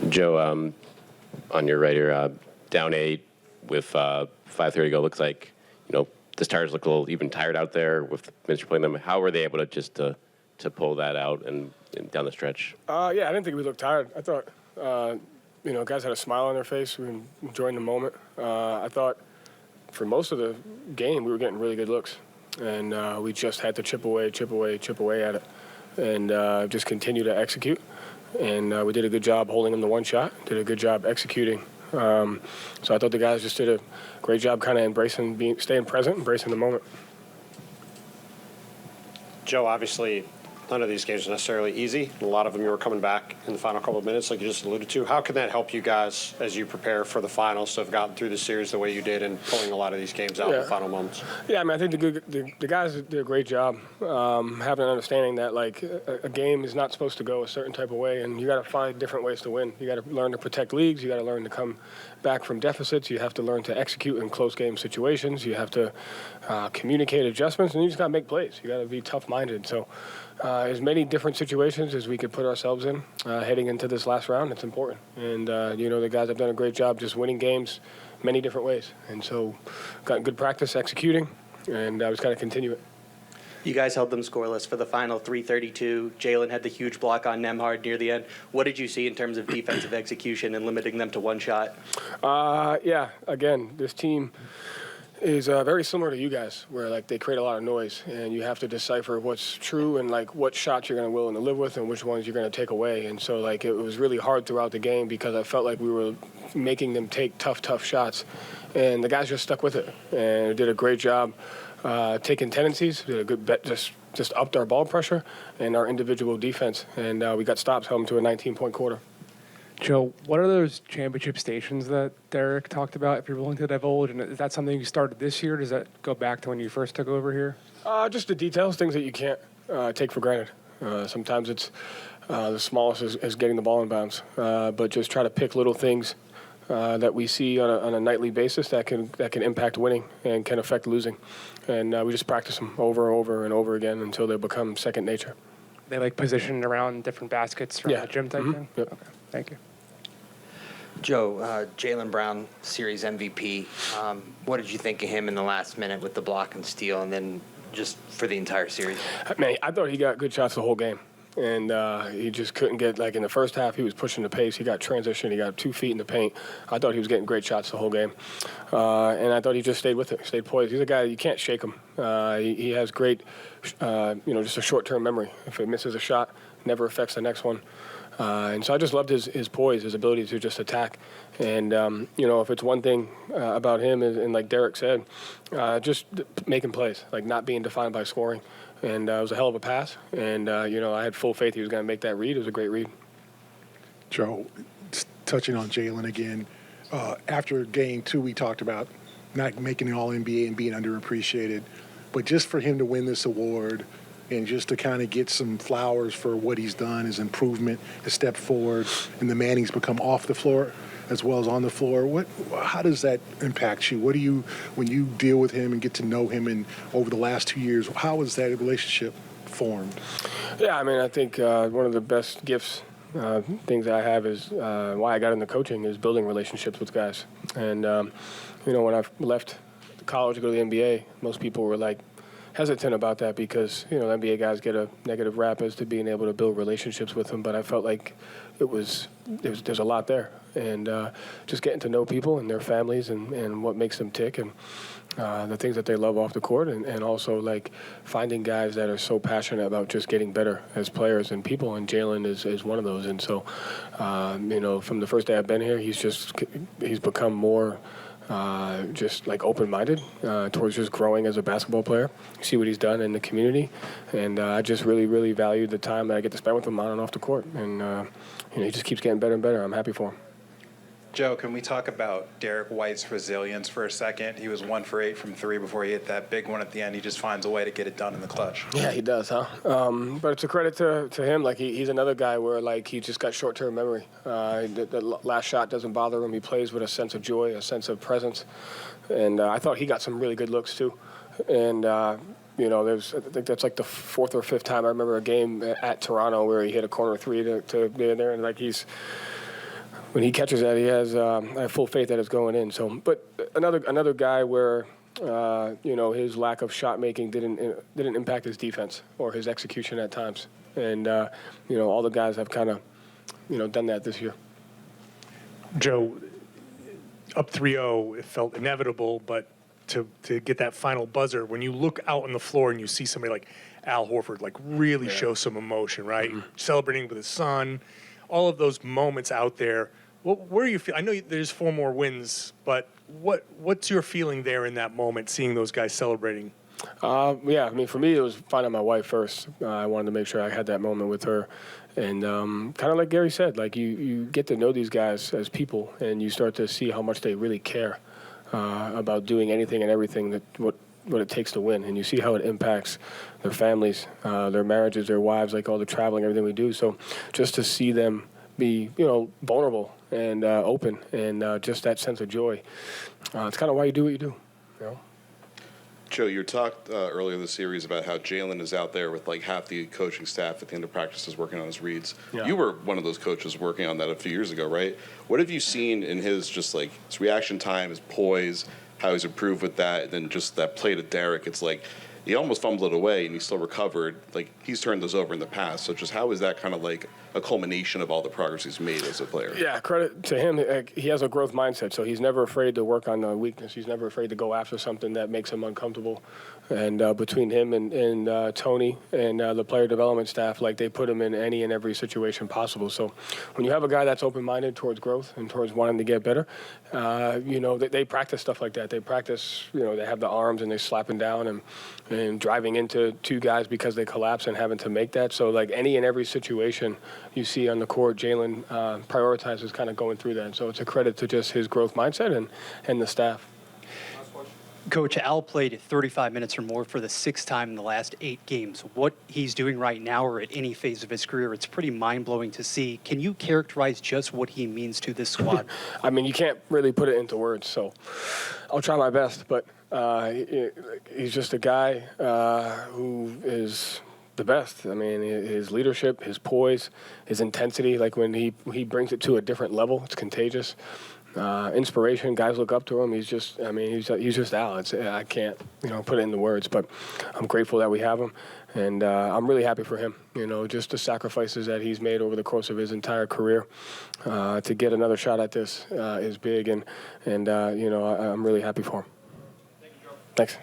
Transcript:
Joe, on your right here, down 8 with 5:30 to go. Looks like, the Stars look a little even tired out there with minutes playing them. How were they able to just to pull that out and down the stretch? Yeah, I didn't think we looked tired. I thought, guys had a smile on their face. We were enjoying the moment. I thought for most of the game we were getting really good looks, and we just had to chip away at it, and just continue to execute. And we did a good job holding them to one shot, did a good job executing. So I thought the guys just did a great job kind of staying present, embracing the moment. Joe, obviously, none of these games are necessarily easy. A lot of them you were coming back in the final couple of minutes, like you just alluded to. How can that help you guys as you prepare for the finals to have gotten through the series the way you did and pulling a lot of these games out in the final moments? Yeah, I think the guys did a great job having an understanding that, like, a game is not supposed to go a certain type of way, and you got to find different ways to win. You got to learn to protect leads. You got to learn to come back from deficits. You have to learn to execute in close game situations. You have to communicate adjustments, and you just got to make plays. You got to be tough-minded. So as many different situations as we could put ourselves in heading into this last round, it's important. And, the guys have done a great job just winning games many different ways. And so got good practice executing, and I just got to continue it. You guys held them scoreless for the final 3:32. Jaylen had the huge block on Nembhard near the end. What did you see in terms of defensive execution and limiting them to one shot? Again, this team is very similar to you guys, where, like, they create a lot of noise, and you have to decipher what's true and, like, what shots you're going to willing to live with and which ones you're going to take away. And so, like, it was really hard throughout the game because I felt like we were making them take tough shots, and the guys just stuck with it and did a great job taking tendencies. Did a good bet, just upped our ball pressure and our individual defense, and we got stops, held them to a 19-point quarter. Joe, what are those championship stations that Derrick talked about, if you're willing to divulge? And is that something you started this year? Does that go back to when you first took over here? Just the details, things that you can't take for granted. Sometimes it's the smallest is getting the ball in bounds, but just try to pick little things that we see on a nightly basis that can impact winning and can affect losing. And we just practice them over and over again until they become second nature. They, like, positioned around different baskets from the gym type thing? Yep. Okay, thank you. Joe, Jaylen Brown, Series MVP. What did you think of him in the last minute with the block and steal, and then just for the entire series? Man, I thought he got good shots the whole game. And he just couldn't get, like, in the first half, he was pushing the pace. He got transition. He got 2 feet in the paint. I thought he was getting great shots the whole game. And I thought he just stayed with it, stayed poised. He's a guy, you can't shake him. He has great, just a short-term memory. If he misses a shot, never affects the next one. And so I just loved his poise, his ability to just attack. And, if it's one thing about him, and like Derrick said, just making plays, like not being defined by scoring. And it was a hell of a pass. And, I had full faith he was going to make that read. It was a great read. Joe, touching on Jaylen again, after Game 2 we talked about not making an All-NBA and being underappreciated. But just for him to win this award and just to kind of get some flowers for what he's done, his improvement, his step forward, and the man he's become off the floor as well as on the floor, how does that impact you? What do you, when you deal with him and get to know him and over the last 2 years, how has that relationship formed? Yeah, I think one of the best gifts, things I have is why I got into coaching is building relationships with guys. And, when I left college to go to the NBA, most people were like, hesitant about that because, NBA guys get a negative rap as to being able to build relationships with them. But I felt like there's a lot there. And just getting to know people and their families and what makes them tick and the things that they love off the court. And also, like, finding guys that are so passionate about just getting better as players and people. And Jaylen is one of those. And so, from the first day I've been here, he's become more just like open-minded towards just growing as a basketball player. See what he's done in the community, and I just really, really value the time that I get to spend with him on and off the court. And he just keeps getting better and better. I'm happy for him. Joe, can we talk about Derrick White's resilience for a second? He was 1 for 8 from 3 before he hit that big one at the end. He just finds a way to get it done in the clutch. Yeah, he does, huh? But it's a credit to him. Like, he's another guy where, like, he just got short-term memory. The last shot doesn't bother him. He plays with a sense of joy, a sense of presence. And I thought he got some really good looks, too. And, I think that's like the 4th or 5th time I remember a game at Toronto where he hit a corner 3 to there. And, like, he's when he catches that, he has I have full faith that it's going in. So, but another guy where his lack of shot making didn't impact his defense or his execution at times, and all the guys have kind of done that this year. Joe, up 3-0, it felt inevitable, but to get that final buzzer, when you look out on the floor and you see somebody like Al Horford really show some emotion, right? Mm-hmm. Celebrating with his son, all of those moments out there. Where are you feel? I know there's 4 more wins, but what's your feeling there in that moment, seeing those guys celebrating? I mean, for me, it was finding my wife first. I wanted to make sure I had that moment with her. And kind of like Gary said, like you get to know these guys as people, and you start to see how much they really care about doing anything and everything that what it takes to win. And you see how it impacts their families, their marriages, their wives, like all the traveling, everything we do. So just to see them be, vulnerable and open, and just that sense of joy, it's kind of why you do what you do, Joe, you talked earlier in the series about how Jaylen is out there with like half the coaching staff at the end of practices working on his reads. Yeah. You were one of those coaches working on that a few years ago, right? What have you seen in his just like his reaction time, his poise, how he's improved with that, and then just that play to Derrick? It's like he almost fumbled it away and he still recovered. Like he's turned those over in the past. So just how is that kind of like a culmination of all the progress he's made as a player? Yeah, credit to him. He has a growth mindset, so he's never afraid to work on a weakness. He's never afraid to go after something that makes him uncomfortable. And between him and Tony and the player development staff, like they put him in any and every situation possible. So when you have a guy that's open-minded towards growth and towards wanting to get better, they practice stuff like that. They practice, they have the arms and they slap him down and driving into 2 guys because they collapse and having to make that. So like any and every situation you see on the court, Jaylen prioritizes kind of going through that. So it's a credit to just his growth mindset and the staff. Coach, Al played 35 minutes or more for the 6th time in the last 8 games. What he's doing right now or at any phase of his career, it's pretty mind-blowing to see. Can you characterize just what he means to this squad? I mean, you can't really put it into words, so I'll try my best. But he's just a guy who is the best. I mean, his leadership, his poise, his intensity, like when he brings it to a different level, it's contagious. Inspiration, guys look up to him. He's just Al. I can't, put it into words, but I'm grateful that we have him, and I'm really happy for him. Just the sacrifices that he's made over the course of his entire career to get another shot at this is big, and I'm really happy for him. Thank you, Joe. Thanks.